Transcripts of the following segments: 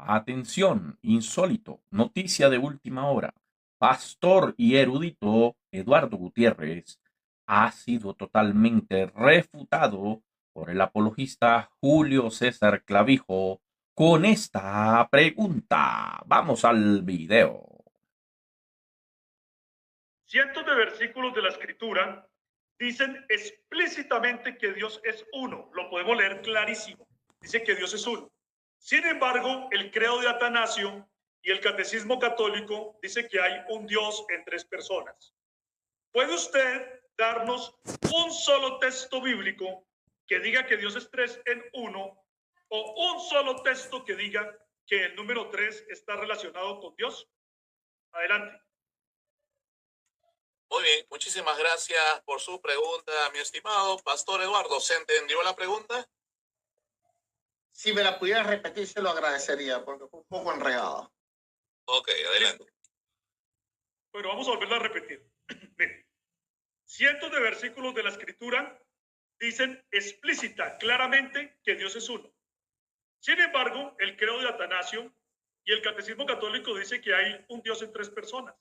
Atención, insólito, noticia de última hora. Pastor y erudito Eduardo Gutiérrez ha sido totalmente refutado por el apologista Julio César Clavijo con esta pregunta. Vamos al video. Cientos de versículos de la Escritura dicen explícitamente que Dios es uno. Lo podemos leer clarísimo. Dice que Dios es uno. Sin embargo, el credo de Atanasio y el catecismo católico dice que hay un Dios en tres personas. ¿Puede usted darnos un solo texto bíblico que diga que Dios es tres en uno o un solo texto que diga que el número tres está relacionado con Dios? Adelante. Muy bien, muchísimas gracias por su pregunta, mi estimado Pastor Eduardo. ¿Se entendió la pregunta? Si me la pudiera repetir, se lo agradecería, porque fue un poco enredado. Ok, adelante. Bueno, vamos a volverla a repetir. Miren, cientos de versículos de la Escritura dicen explícita, claramente, que Dios es uno. Sin embargo, el credo de Atanasio y el catecismo católico dice que hay un Dios en tres personas.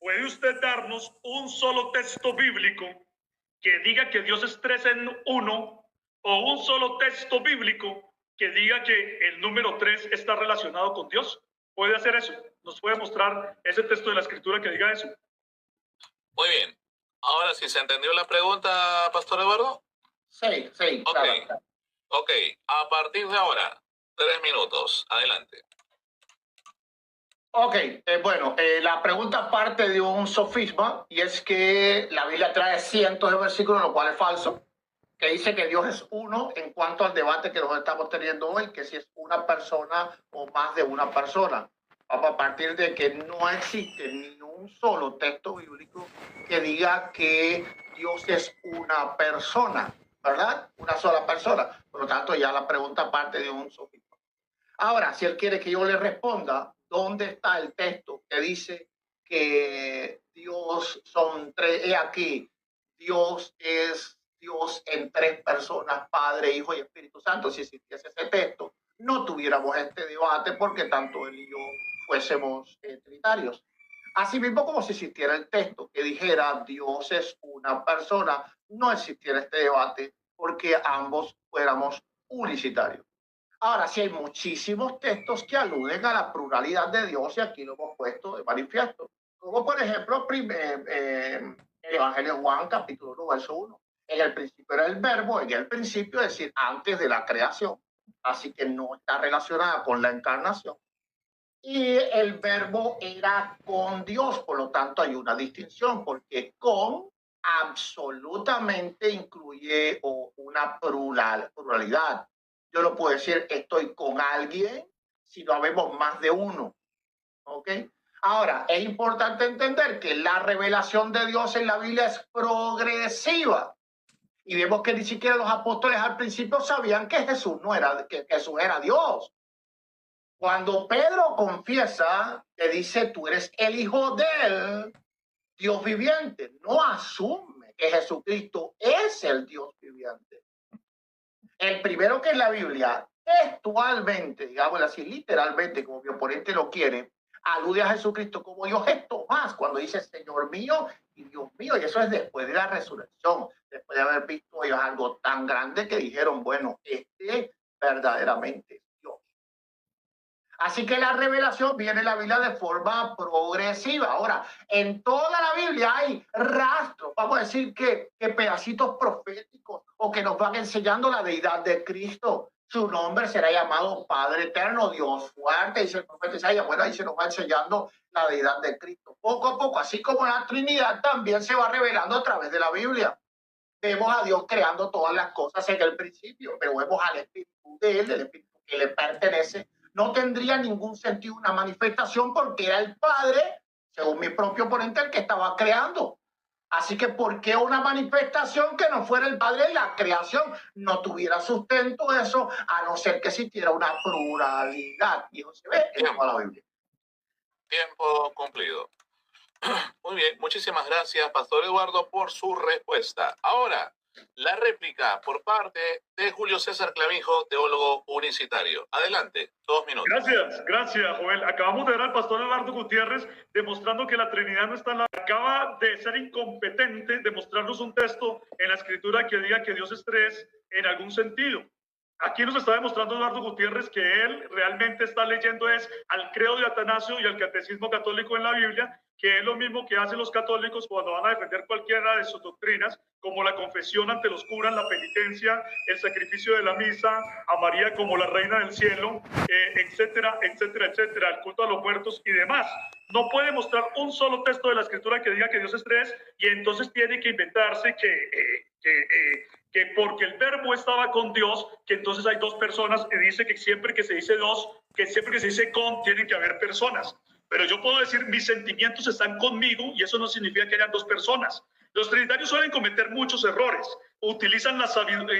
¿Puede usted darnos un solo texto bíblico que diga que Dios es tres en uno o un solo texto bíblico que diga que el número tres está relacionado con Dios? ¿Puede hacer eso? ¿Nos puede mostrar ese texto de la Escritura que diga eso? Muy bien. Ahora sí, ¿se entendió la pregunta, Pastor Eduardo? Sí, Ok. claro. Ok, a partir de ahora, 3 minutos. Adelante. Ok, la pregunta parte de un sofisma, y es que la Biblia trae cientos de versículos, lo cual es falso, que dice que Dios es uno en cuanto al debate que nos estamos teniendo hoy, que si es una persona o más de una persona. Vamos a partir de que no existe ni un solo texto bíblico que diga que Dios es una persona, ¿verdad? Una sola persona. Por lo tanto, ya la pregunta parte de un sofisma. Ahora, si él quiere que yo le responda, ¿dónde está el texto que dice que Dios son tres? He aquí, Dios es Dios en tres personas, Padre, Hijo y Espíritu Santo. Si existiese ese texto, no tuviéramos este debate porque tanto él y yo fuésemos trinitarios. Asimismo, como si existiera el texto que dijera Dios es una persona, no existiera este debate porque ambos fuéramos unicitarios. Ahora, sí hay muchísimos textos que aluden a la pluralidad de Dios y aquí lo hemos puesto de manifiesto. Como por ejemplo, el Evangelio de Juan, capítulo 1, verso 1. En el principio era el verbo, en el principio, es decir, antes de la creación. Así que no está relacionada con la encarnación. Y el verbo era con Dios, por lo tanto hay una distinción, porque con absolutamente incluye una pluralidad. Yo no puedo decir estoy con alguien si no habemos más de uno. ¿Ok? Ahora, es importante entender que la revelación de Dios en la Biblia es progresiva. Y vemos que ni siquiera los apóstoles al principio sabían que Jesús que Jesús era Dios. Cuando Pedro confiesa, le dice, tú eres el hijo del Dios viviente. No asume que Jesucristo es el Dios viviente. El primero que en la Biblia, textualmente, digamos así, literalmente, como mi oponente lo quiere, alude a Jesucristo como Dios es Tomás, cuando dice Señor mío y Dios mío, y eso es después de la resurrección, después de haber visto ellos algo tan grande que dijeron, bueno, este verdaderamente es Dios. Así que la revelación viene en la Biblia de forma progresiva. Ahora, en toda la Biblia hay rastros, vamos a decir que pedacitos proféticos o que nos van enseñando la deidad de Cristo. Su nombre será llamado Padre Eterno, Dios fuerte, dice el profeta Isaías. Bueno, ahí se nos va enseñando la deidad de Cristo. Poco a poco, así como la Trinidad también se va revelando a través de la Biblia. Vemos a Dios creando todas las cosas en el principio, pero vemos al Espíritu de Él, el Espíritu que le pertenece. No tendría ningún sentido una manifestación porque era el Padre, según mi propio oponente, el que estaba creando. Así que, ¿por qué una manifestación que no fuera el Padre en la creación? No tuviera sustento eso, a no ser que existiera una pluralidad. Y eso se ve en toda la Biblia. Tiempo cumplido. Muy bien, muchísimas gracias, Pastor Eduardo, por su respuesta. Ahora, La réplica por parte de Julio César Clavijo, teólogo unicitario. Adelante, 2 minutos. Gracias, Joel. Acabamos de ver al pastor Eduardo Gutiérrez demostrando que la Trinidad no está en la... Acaba de ser incompetente de mostrarnos un texto en la Escritura que diga que Dios es tres en algún sentido. Aquí nos está demostrando Eduardo Gutiérrez que él realmente está leyendo es al credo de Atanasio y al catecismo católico en la Biblia, que es lo mismo que hacen los católicos cuando van a defender cualquiera de sus doctrinas, como la confesión ante los curas, la penitencia, el sacrificio de la misa, a María como la reina del cielo, etcétera, etcétera, etcétera, el culto a los muertos y demás. No puede mostrar un solo texto de la Escritura que diga que Dios es tres y entonces tiene que inventarse que porque el verbo estaba con Dios, que entonces hay dos personas, y dice que siempre que se dice dos, que siempre que se dice con, tienen que haber personas. Pero yo puedo decir, mis sentimientos están conmigo, y eso no significa que hayan dos personas. Los trinitarios suelen cometer muchos errores. Utilizan las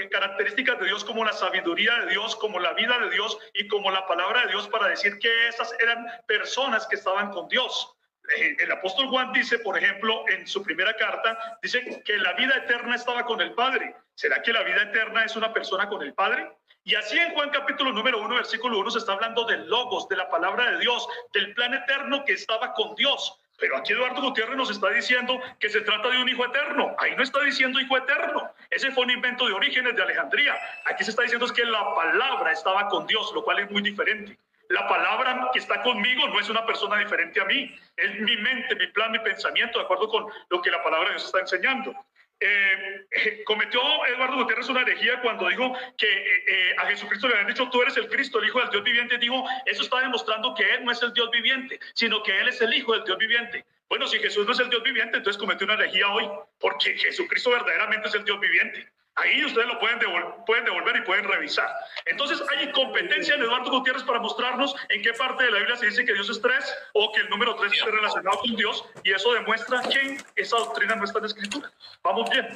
características de Dios como la sabiduría de Dios, como la vida de Dios y como la palabra de Dios para decir que esas eran personas que estaban con Dios. El apóstol Juan dice, por ejemplo, en su primera carta, dice que la vida eterna estaba con el Padre. ¿Será que la vida eterna es una persona con el Padre? Y así en Juan capítulo número 1, versículo 1, se está hablando del logos, de la palabra de Dios, del plan eterno que estaba con Dios. Pero aquí Eduardo Gutiérrez nos está diciendo que se trata de un hijo eterno. Ahí no está diciendo hijo eterno. Ese fue un invento de Orígenes de Alejandría. Aquí se está diciendo es que la palabra estaba con Dios, lo cual es muy diferente. La palabra que está conmigo no es una persona diferente a mí. Es mi mente, mi plan, mi pensamiento, de acuerdo con lo que la palabra de Dios está enseñando. Cometió Eduardo Gutiérrez una herejía cuando dijo que a Jesucristo le habían dicho tú eres el Cristo, el Hijo del Dios viviente. Dijo, eso está demostrando que Él no es el Dios viviente, sino que Él es el Hijo del Dios viviente. Bueno, si Jesús no es el Dios viviente, entonces cometió una herejía hoy, porque Jesucristo verdaderamente es el Dios viviente. Ahí ustedes lo pueden devolver y pueden revisar. Entonces hay incompetencia en Eduardo Gutiérrez para mostrarnos en qué parte de la Biblia se dice que Dios es tres o que el número tres esté relacionado con Dios, y eso demuestra que esa doctrina no está en la Escritura. Vamos bien.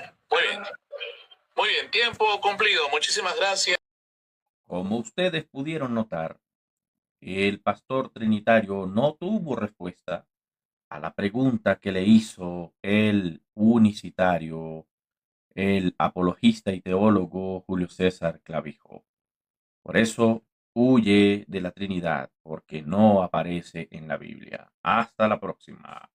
Muy bien, tiempo cumplido. Muchísimas gracias. Como ustedes pudieron notar, el pastor trinitario no tuvo respuesta a la pregunta que le hizo el unicitario, el apologista y teólogo Julio César Clavijo. Por eso huye de la Trinidad, porque no aparece en la Biblia. Hasta la próxima.